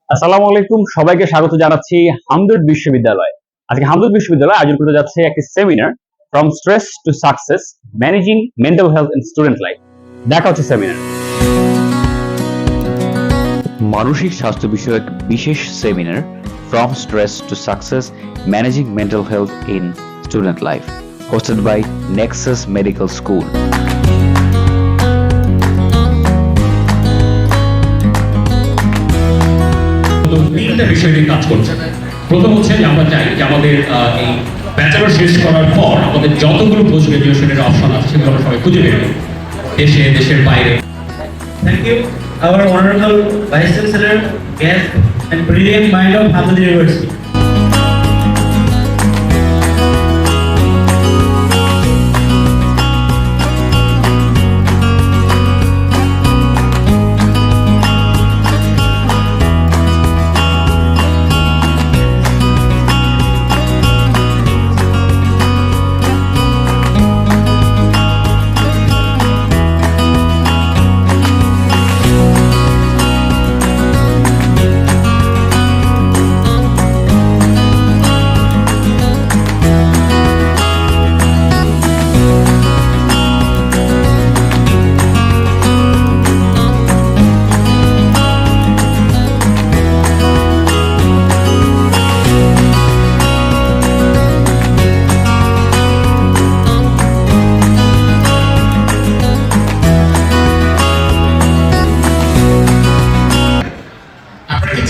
আসসালামু আলাইকুম, সবাইকে স্বাগত জানাচ্ছি হামদর্দ বিশ্ববিদ্যালয়। আজকে হামদর্দ বিশ্ববিদ্যালয় আয়োজন করতে যাচ্ছে একটি seminar from stress to success managing mental health in student life. দেখা হচ্ছে সেমিনার। মানসিক স্বাস্থ্য বিষয়ক বিশেষ seminar from stress to success managing mental health in student life hosted by Nexus Medical School. তিনটা বিষয় নিয়ে কাজ করছে। প্রথম হচ্ছে যে আমরা চাই যে আমাদের এই ব্যাচেলর শেষ করার পর আমাদের যতগুলো পোস্ট গ্রাজুয়েশনের অপশন আছে সেগুলো আমরা সবাই খুঁজে বের করি, দেশের বাইরে। Thank you, our honorable Vice Chancellor, guest, and brilliant mind of Hamdard University.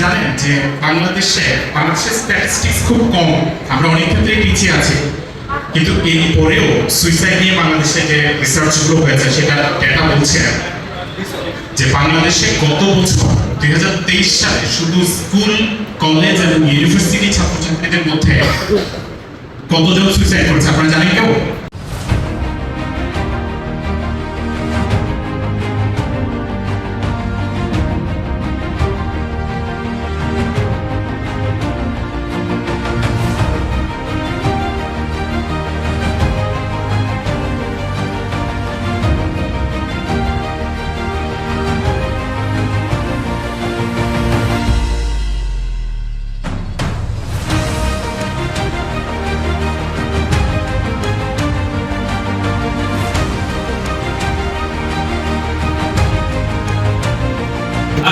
জানেন যে বাংলাদেশের স্ট্যাটিস্টিক্স খুব কম, আমরা অনেক ক্ষেত্রে পিছিয়ে আছি, কিন্তু এর পরেও সুইসাইড নিয়ে বাংলাদেশে যে রিসার্চগুলো হয়েছে সেটা ডেটা বলছে যে বাংলাদেশে গত বছর 2023 সালে শুধু স্কুল, কলেজ এবং ইউনিভার্সিটি ছাত্রছাত্রীদের মধ্যে কতজন সুইসাইড করেছে আপনারা জানেন কেউ?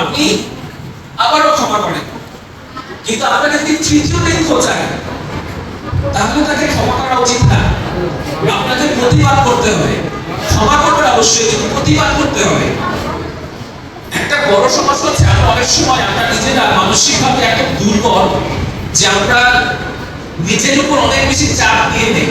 আপনি আবারও ক্ষমা করেন, কিন্তু আপনাকে যদি তৃতীয় দিন খোঁচায় তাহলে তাকে ক্ষমা করা উচিত না। আপনাকে প্রতিবাদ করতে হবে, ক্ষমা করবেন অবশ্যই, কিন্তু প্রতিবাদ করতে হবে। একটা বড় সমস্যা হচ্ছে আমরা অনেক সময় আমরা নিজেরা মানসিকভাবে একটা দুর্বল, যে আমরা নিজের উপর অনেক বেশি চাপ নিয়ে নেই।